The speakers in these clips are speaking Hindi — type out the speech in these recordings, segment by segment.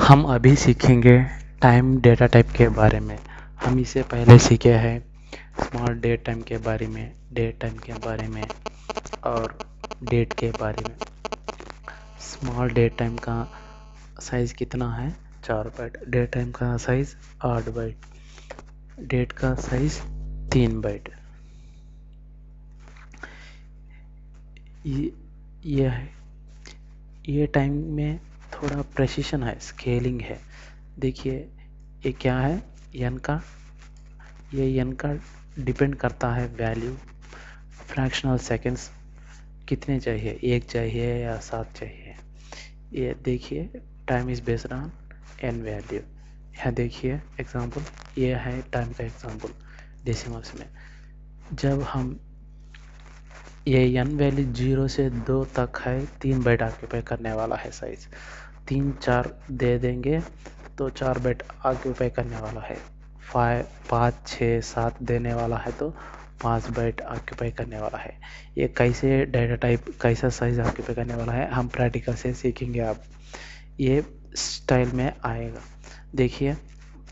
हम अभी सीखेंगे टाइम डेटा टाइप के बारे में। हम इससे पहले सीखे हैं स्मॉल डेट टाइम के बारे में, डेट टाइम के बारे में और डेट के बारे में। स्मॉल डेट टाइम का साइज़ कितना है? 4 बाइट। डेट टाइम का साइज़ 8 बाइट। डेट का साइज़ 3 बाइट। ये है, ये टाइम में थोड़ा प्रेसिशन है, स्केलिंग है। देखिए ये क्या है, एन का, ये एन का डिपेंड करता है वैल्यू फ्रैक्शनल सेकेंड्स कितने चाहिए, 1 चाहिए या 7 चाहिए। ये देखिए time is based on an value. यहाँ देखिए एग्जांपल, ये है टाइम का एग्जांपल डेसिमल्स में। जब हम ये एन वैल्यू 0 से 2 तक है, 3 बाइट ऑक्यूपाई करने वाला है साइज। 3 4 दे देंगे तो 4 बाइट ऑक्यूपाई करने वाला है। 5 6 7 देने वाला है तो 5 बाइट ऑक्यूपाई करने वाला है। ये कैसे डाटा टाइप, कैसा साइज ऑक्यूपाई करने वाला है, हम प्रैक्टिकल से सीखेंगे। अब ये स्टाइल में आएगा। देखिए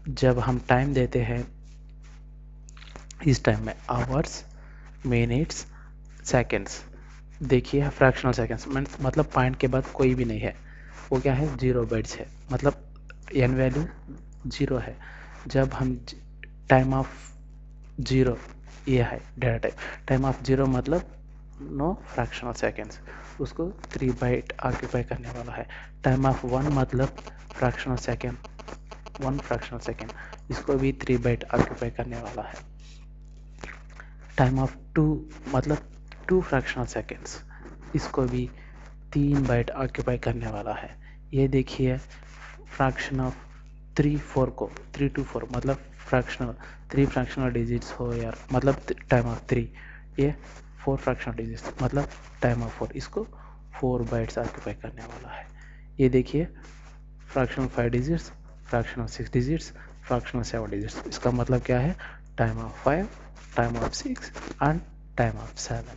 जब हम टाइम देते हैं, इस टाइम में आवर्स, मिनट्स, सेकेंड्स। देखिए फ्रैक्शनल सेकेंड्स मतलब पॉइंट के बाद कोई भी नहीं है, वो क्या है, 0 बाइट्स है, मतलब एन वैल्यू 0 है। जब हम टाइम ऑफ 0, ये है डेटा टाइप। टाइम ऑफ 0 मतलब नो फ्रैक्शनल सेकेंड्स, उसको 3 बाइट ऑक्यूपाई करने वाला है। टाइम ऑफ 1 मतलब फ्रैक्शनल सेकेंड, 1 फ्रैक्शनल सेकेंड, इसको भी 3 बाइट ऑक्यूपाई करने वाला है। टाइम ऑफ 2 मतलब 2 फ्रैक्शनल सेकेंड्स, इसको भी 3 बाइट ऑक्यूपाई करने वाला है। ये देखिए फ्रैक्शन ऑफ 3 4 को 3 to 4 मतलब फ्रैक्शनल 3 फ्रैक्शनल डिजिट्स हो यार, मतलब टाइम ऑफ 3, ये 4 फ्रैक्शनल डिजिट्स मतलब टाइम ऑफ 4, इसको 4 बाइट्स ऑक्यूपाई करने वाला है। ये देखिए fractional 5 digits, fractional 6 digits, fractional 7 digits, इसका मतलब क्या है, time of 5, time of 6 and time of 7।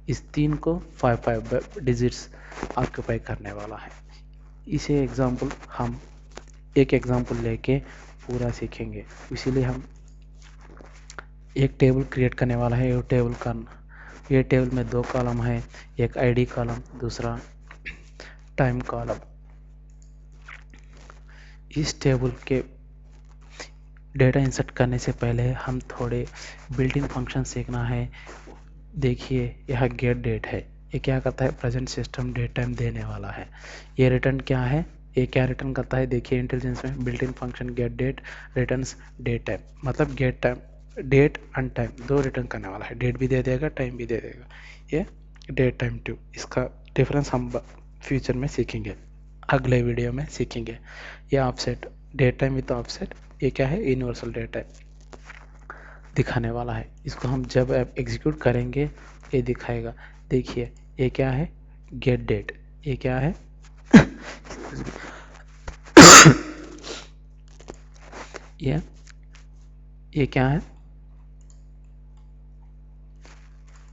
इस तीन को 5 डिजिट्स ऑक्यूपाई करने वाला है। इसे एग्जाम्पल हम एक एग्जाम्पल लेके पूरा सीखेंगे। इसीलिए हम एक टेबल क्रिएट करने वाला है। ये टेबल में 2 कॉलम है, एक आईडी कॉलम, दूसरा टाइम कॉलम। इस टेबल के डेटा इंसर्ट करने से पहले हम थोड़े बिल्ट इन फंक्शन सीखना है। देखिए यह गेट डेट है, ये क्या करता है, प्रेजेंट सिस्टम डेट टाइम देने वाला है। ये रिटर्न क्या है, ये क्या रिटर्न करता है, देखिए इंटेलिजेंस में built in function get date returns date time, मतलब get time, date and time दो रिटर्न करने वाला है, डेट भी दे देगा, टाइम भी दे देगा। ये डेट टाइम 2, इसका डिफरेंस हम फ्यूचर में सीखेंगे, अगले वीडियो में सीखेंगे। ये offset, date time with offset, ये क्या है, यूनिवर्सल डेट टाइम दिखाने वाला है। इसको हम जब एग्जीक्यूट करेंगे ये दिखाएगा। देखिए ये क्या है, गेट डेट, ये क्या है ये क्या है,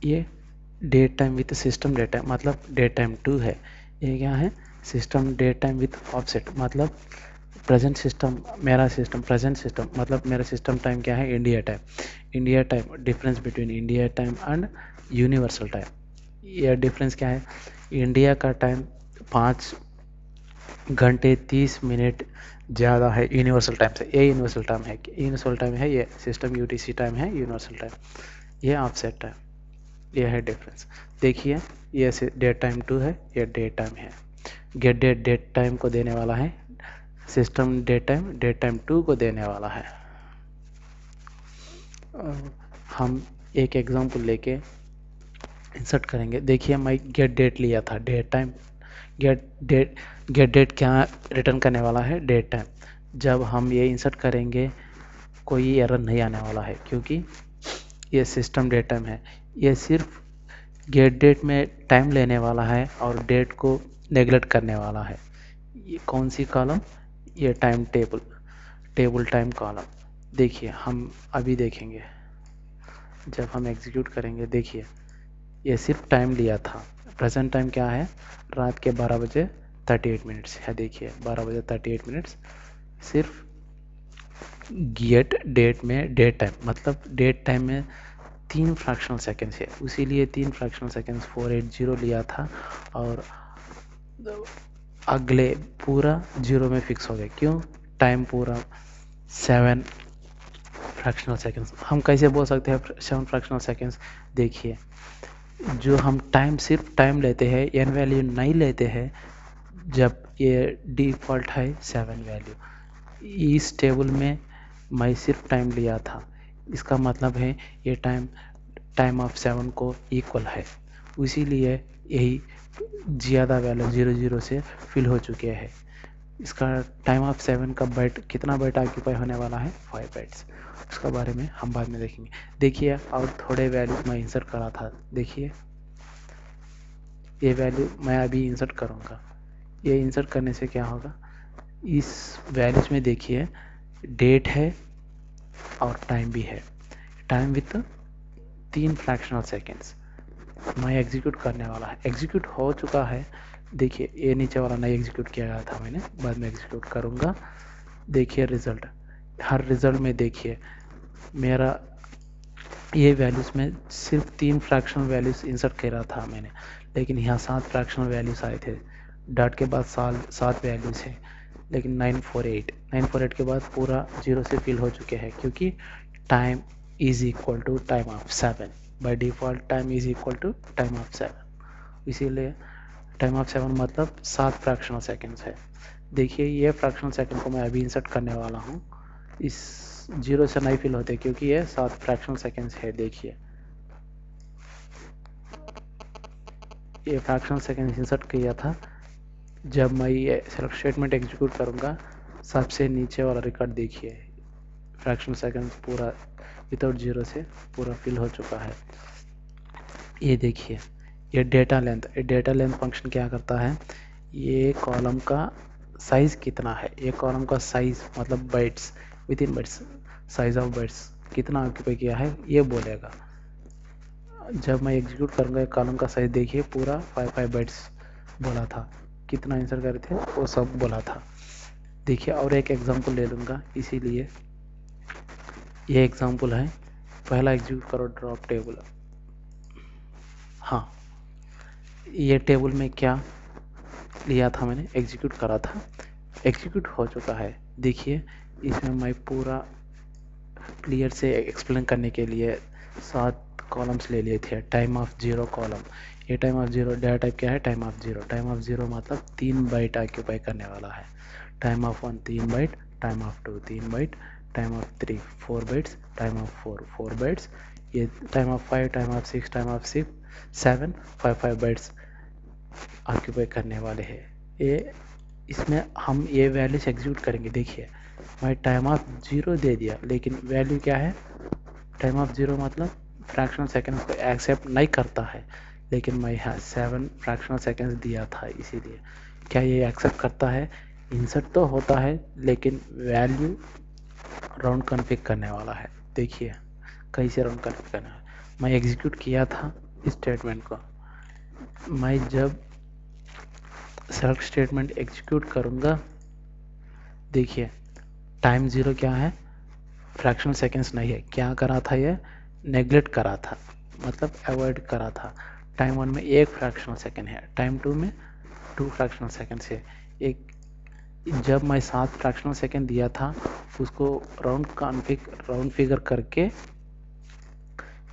ये date time with system date time मतलब डेट टाइम 2 है। ये क्या है, system date time with offset मतलब प्रेजेंट सिस्टम, मेरा सिस्टम प्रेजेंट सिस्टम मतलब मेरा सिस्टम टाइम क्या है, India time. India time, difference between India time and universal time. यह डिफरेंस क्या है, इंडिया का टाइम 5 घंटे 30 मिनट ज़्यादा है यूनिवर्सल टाइम से। ये यूनिवर्सल टाइम है, यूनिवर्सल टाइम है, ये सिस्टम यूटीसी टाइम है, यूनिवर्सल टाइम, ये ऑफसेट टाइम, ये है डिफरेंस। देखिए ये डेट टाइम 2 है, ये डेट टाइम है। गेट डेट डेट टाइम को देने वाला है, सिस्टम डेट टाइम 2 को देने वाला है। हम एक एग्जांपल लेके इंसर्ट करेंगे। देखिए मैं गेट डेट लिया था, डेट टाइम, गेट डेट क्या रिटर्न करने वाला है, डेट टाइम। जब हम ये इंसर्ट करेंगे कोई एरर नहीं आने वाला है, क्योंकि ये सिस्टम डेट टाइम है। ये सिर्फ गेट डेट में टाइम लेने वाला है और डेट को नेगलेक्ट करने वाला है। ये कौन सी कॉलम, ये टाइम टेबल टाइम कॉलम। देखिए हम अभी देखेंगे जब हम एग्जीक्यूट करेंगे। देखिए ये सिर्फ टाइम लिया था, प्रेजेंट टाइम क्या है, रात के 12 बजे 38 मिनट्स है। देखिए 12 बजे 38 मिनट्स, सिर्फ गेट डेट में डेट टाइम, मतलब डेट टाइम में 3 फ्रैक्शनल सेकेंड्स है, इसीलिए 3 फ्रैक्शनल सेकेंड्स 480 लिया था, और अगले पूरा 0 में फिक्स हो गया। क्यों? टाइम पूरा 7 फ्रैक्शनल सेकेंड्स। हम कैसे बोल सकते हैं 7 फ्रैक्शनल सेकेंड्स? देखिए, जो हम टाइम सिर्फ टाइम लेते हैं, एन वैल्यू नहीं लेते हैं, जब ये डिफ़ॉल्ट है 7 वैल्यू। इस टेबल में मैं सिर्फ टाइम लिया था, इसका मतलब है ये टाइम ऑफ 7 को इक्वल है, इसीलिए यही ज़्यादा वैल्यू 00 से फिल हो चुके हैं। इसका टाइम ऑफ 7 का बाइट कितना बाइट ऑक्यूपाई होने वाला है? 5 बाइट्स। उसका बारे में हम बाद में देखेंगे। देखिए, और थोड़े वैल्यू मैं इंसर्ट करा था, देखिए ये वैल्यू मैं अभी इंसर्ट करूँगा। ये इंसर्ट करने से क्या होगा, इस वैल्यूज में देखिए डेट है और टाइम भी है, टाइम विथ 3 फ्रैक्शनल सेकेंड्स। मैं एग्जीक्यूट करने वाला है, एग्जीक्यूट हो चुका है। देखिए ये नीचे वाला नहीं एग्जीक्यूट किया गया था, मैंने बाद में एग्जीक्यूट करूँगा। देखिए रिजल्ट, हर रिजल्ट में देखिए मेरा ये वैल्यूज़ में सिर्फ 3 फ्रैक्शनल वैल्यूज़ इंसर्ट करा था मैंने, लेकिन यहाँ 7 फ्रैक्शनल वैल्यूज़ आए थे। डॉट के बाद 7 वैल्यूज़ हैं, लेकिन 948 के बाद पूरा 0 से फिल हो चुके हैं, क्योंकि time is equal to time of 7। By default time is equal to time of 7, इसीलिए टाइम ऑफ 7 मतलब 7 फ्रैक्शनल सेकेंड्स है। देखिए ये फ्रैक्शनल सेकेंड को मैं अभी इंसर्ट करने वाला हूँ, इस 0 से नहीं फिल होते क्योंकि ये 7 फ्रैक्शनल सेकेंड्स है। देखिए ये फ्रैक्शनल सेकेंड्स इंसर्ट किया था। जब मैं ये सेलेक्ट स्टेटमेंट एग्जीक्यूट करूँगा, सबसे नीचे वाला रिकॉर्ड देखिए, फ्रैक्शनल सेकेंड्स पूरा विदाउट 0 से पूरा फिल हो चुका है। ये देखिए ये डेटा लेंथ फंक्शन क्या करता है, ये कॉलम का साइज़ कितना है, ये कॉलम का साइज़ मतलब bytes, with in bytes, size of bytes कितना ऑक्यूपाई किया है ये बोलेगा। जब मैं एग्जीक्यूट करूँगा कॉलम का साइज देखिए पूरा 5 बाइट्स बोला था, कितना आंसर करे थे वो सब बोला था। देखिए और एक एग्जांपल ले लूँगा, इसीलिए ये एग्जांपल है। पहला एग्जीक्यूट करो ड्रॉप टेबल। हाँ, ये टेबल में क्या लिया था मैंने, एग्जीक्यूट करा था, एग्जीक्यूट हो चुका है। देखिए इसमें मैं पूरा क्लियर से एक्सप्लेन करने के लिए 7 कॉलम्स ले लिए थे। टाइम ऑफ 0 कॉलम, ये टाइम ऑफ 0 डेटा टाइप क्या है, टाइम ऑफ 0। टाइम ऑफ 0 मतलब 3 बाइट ऑक्यूपाई करने वाला है। Time of 1 3 byte, time of 2 3 byte, time of 3 4 bytes, time of 4 4 bytes, ये time of 5, time of 6, time of 7 5 bytes occupy करने वाले हैं। ये इसमें हम ये वैल्यूज एग्जीक्यूट करेंगे। देखिए मैं टाइम ऑफ 0 दे दिया, लेकिन वैल्यू क्या है, टाइम ऑफ 0 मतलब फ्रैक्शनल सेकेंड्स को एक्सेप्ट नहीं करता है, लेकिन मैं यहाँ 7 फ्रैक्शनल सेकेंड्स दिया था, इसीलिए क्या ये एक्सेप्ट करता है, इंसर्ट तो होता है लेकिन वैल्यू राउंड कॉन्फ़िगर करने वाला है। देखिए कैसे राउंड कॉन्फ़िगर करना है, मैं एग्जीक्यूट किया था इस स्टेटमेंट को। मैं जब सेलेक्ट स्टेटमेंट एग्जीक्यूट करूँगा, देखिए टाइम 0 क्या है, फ्रैक्शनल सेकेंड्स नहीं है, क्या करा था, ये नेग्लेक्ट करा था, मतलब अवॉइड करा था। टाइम 1 में 1 फ्रैक्शनल सेकेंड है, टाइम 2 में 2 फ्रैक्शनल सेकेंड्स है। एक जब मैं 7 फ्रैक्शनल सेकेंड दिया था, उसको राउंड फिगर करके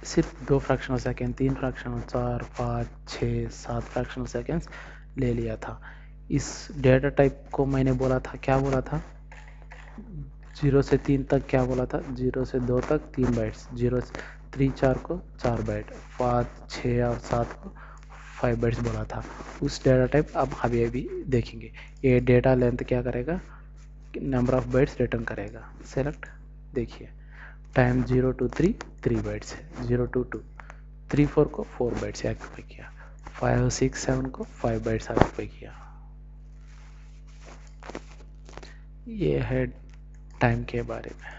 सिर्फ 2 fractional second, 3 fractional, 4 5 6 7 fractional seconds ले लिया था। इस डेटा टाइप को मैंने बोला था, क्या बोला था, 0 से 3 तक क्या बोला था, 0 से 2 तक 3 बाइट्स, 0 से 3 4 को 4 बाइट, 5 6 और 7 को 5 बाइट्स बोला था। उस डेटा टाइप अब अभी अभी देखेंगे। ये डेटा लेंथ क्या करेगा, नंबर ऑफ बाइट्स रिटर्न करेगा। सेलेक्ट, देखिए टाइम 0 to 3 3 बाइट्स है, 0 to 2 3 4 को 4 बाइट्स ऑक्यूपाई किया, 5 6 7 को 5 बाइट्स ऑक्यूपाई किया। ये है टाइम के बारे में।